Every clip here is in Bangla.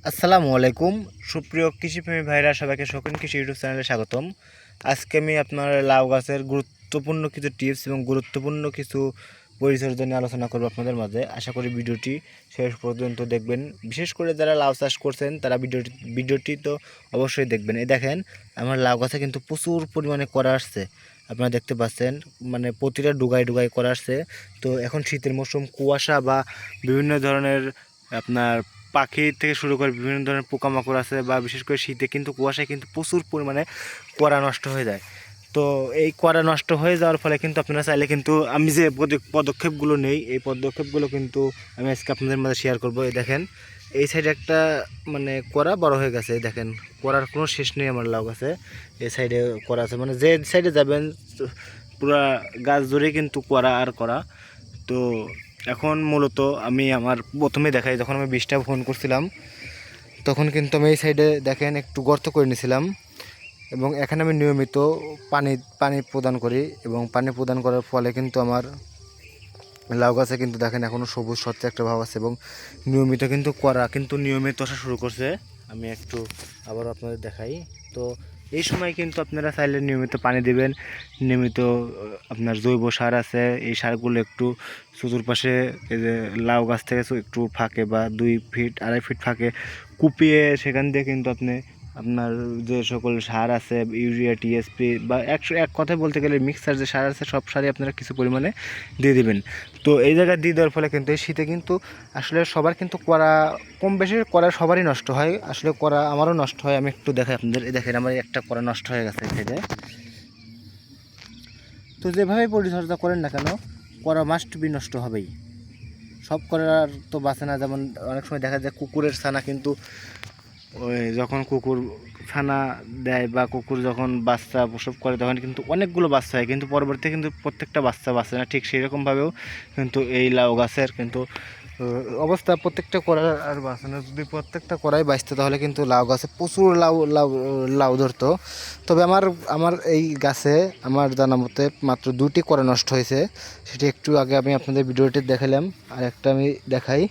আসসালামু আলাইকুম সুপ্রিয় কৃষিপ্রেমী ভাইরা সবাইকে শৌখিন কৃষি ইউটিউব চ্যানেলে স্বাগতম। আজকে আমি আপনার লাউ গাছের গুরুত্বপূর্ণ কিছু টিপস এবং গুরুত্বপূর্ণ কিছু পরিচর্যা নিয়ে আলোচনা করবো আপনাদের মাঝে। আশা করি ভিডিওটি শেষ পর্যন্ত দেখবেন। বিশেষ করে যারা লাউ চাষ করছেন তারা ভিডিওটি তো অবশ্যই দেখবেন। এই দেখেন আমার লাউ গাছে কিন্তু প্রচুর পরিমাণে করা আসছে, আপনারা দেখতে পাচ্ছেন, মানে প্রতিটা ডুগায় ডুগায় করা আসছে। তো এখন শীতের মৌসুম, কুয়াশা বা বিভিন্ন ধরনের আপনার পাখি থেকে শুরু করে বিভিন্ন ধরনের পোকামাকড় আছে, বা বিশেষ করে শীতে কিন্তু কুয়াশায় কিন্তু প্রচুর পরিমাণে কোয়ারা নষ্ট হয়ে যায়। তো এই কোয়ারা নষ্ট হয়ে যাওয়ার ফলে কিন্তু আপনারা চাইলে কিন্তু আমি যে পদক্ষেপগুলো নেই, এই পদক্ষেপগুলো কিন্তু আমি আজকে আপনাদের মাঝে শেয়ার করবো। এই দেখেন এই সাইডে একটা মানে কোয়ারা বড় হয়ে গেছে। এই দেখেন কোয়ারার কোনো শেষ নেই আমার লাউ গাছে। এই সাইডে কোয়ারা আছে, মানে যে সাইডে যাবেন পুরা গাছ জুড়ে কিন্তু কোয়ারা আর করা। তো এখন মূলত আমি আমার প্রথমে দেখাই, যখন আমি বীজটা ফোন করছিলাম তখন কিন্তু আমি এই সাইডে দেখেন একটু গর্ত করে নিয়েছিলাম, এবং এখানে আমি নিয়মিত পানি পানি প্রদান করি, এবং পানি প্রদান করার ফলে কিন্তু আমার লাউ গাছে কিন্তু দেখেন এখনও সবুজ সতেজ একটা ভাব আছে, এবং নিয়মিত কিন্তু করা কিন্তু নিয়মিত আসা শুরু করছে। আমি একটু আবার আপনাদের দেখাই। তো এই সময় কিন্তু আপনারা চাইলে নিয়মিত পানি দিবেন। নিয়মিত আপনার জৈব সার আছে, এই সারগুলো একটু চতুর্পাশে এই যে লাউ গাছ থেকে একটু ফাঁকে বা 2 ফিট 2.5 ফিট ফাঁকে কুপিয়ে সেখান দিয়ে কিন্তু আপনি আপনার যে সকল সার আছে ইউরিয়া টিএসপি বা এক কথায় বলতে গেলে মিক্সার যে সার আছে সব সারই আপনারা কিছু পরিমাণে দিয়ে দিবেন। তো এই জায়গায় দিয়ে দেওয়ার ফলে কিন্তু এই শীতে কিন্তু আসলে সবার কিন্তু করা কম বেশি করা সবারই নষ্ট হয়, আসলে করা আমারও নষ্ট হয়। আমি একটু দেখাই আপনাদের। এই দেখেন আমার একটা করা নষ্ট হয়ে গেছে এই সাইডে। তো যেভাবে পরিচর্যা করেন না কেন করা মাস্ট বি নষ্ট হবেই। সব করার তো বাঁচে না, যেমন অনেক সময় দেখা যায় কুকুরের ছানা কিন্তু ওই যখন কুকুর ছানা দেয় বা কুকুর যখন বাচ্চা প্রসব করে তখন কিন্তু অনেকগুলো বাচ্চা হয়, কিন্তু পরবর্তীতে কিন্তু প্রত্যেকটা বাচ্চা বাঁচে না। ঠিক সেই রকমভাবেও কিন্তু এই লাউ গাছের কিন্তু অবস্থা প্রত্যেকটা করার আর বাঁচে না। যদি প্রত্যেকটা করাই বাঁচতো তাহলে কিন্তু লাউ গাছে প্রচুর লাউ লাউ লাউ ধরতো। তবে আমার আমার এই গাছে আমার জানা মতে মাত্র 2টি করা নষ্ট হয়েছে, সেটি একটু আগে আমি আপনাদের ভিডিওটি দেখালাম, আর একটা আমি দেখাই।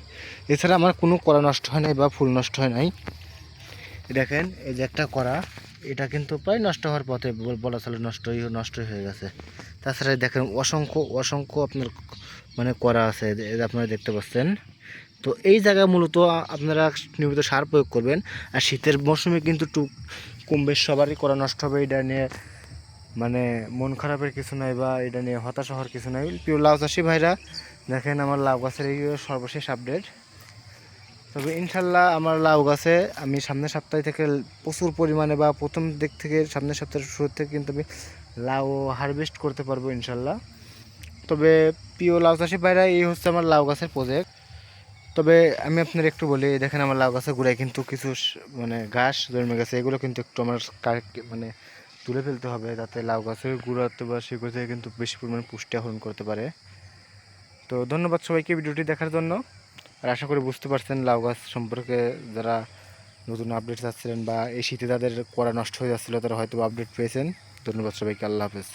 এছাড়া আমার কোনো করা নষ্ট হয় নাই বা ফুল নষ্ট হয় নাই। দেখেন এই যে একটা করা, এটা কিন্তু প্রায় নষ্ট হওয়ার পথে, বলা চলে নষ্টই হয়ে গেছে। তাছাড়া দেখেন অসংখ্য অসংখ্য আপনার মানে করা আছে, আপনারা দেখতে পাচ্ছেন। তো এই জায়গায় মূলত আপনারা নিয়মিত সার প্রয়োগ করবেন। আর শীতের মৌসুমে কিন্তু কম বেশ সবারই করা নষ্ট হবে, এটা নিয়ে মানে মন খারাপের কিছু নাই বা এটা নিয়ে হতাশা হওয়ার কিছু নাই। প্রিয় লাউ চাষি ভাইরা, দেখেন আমার লাউ গাছের এই সর্বশেষ আপডেট। তবে ইনশাল্লাহ আমার লাউ গাছে আমি সামনের সপ্তাহ থেকে প্রচুর পরিমাণে বা প্রথম দিক থেকে সামনের সপ্তাহের শুরু থেকে কিন্তু আমি লাউ হারভেস্ট করতে পারবো ইনশাল্লাহ। তবে প্রিয় লাউ চাষি ভাইরা, এই হচ্ছে আমার লাউ গাছের প্রজেক্ট। তবে আমি আপনার একটু বলি, দেখেন আমার লাউ গাছের গোড়ায় কিন্তু কিছু মানে ঘাস জন্মে গেছে, এগুলো কিন্তু একটু আমার মানে তুলে ফেলতে হবে, যাতে লাউ গাছের গুঁড়াতে বা শিকড় থেকে কিন্তু বেশি পরিমাণে পুষ্টি আহরণ করতে পারে। তো ধন্যবাদ সবাইকে ভিডিওটি দেখার জন্য। আর আশা করি বুঝতে পারছেন লাউ গাছ সম্পর্কে, যারা নতুন আপডেট চাচ্ছিলেন বা এই শীতে তাদের করা নষ্ট হয়ে যাচ্ছিলো তারা হয়তো আপডেট পেয়েছেন। ধন্যবাদ সবাইকে, আল্লাহ হাফেজ।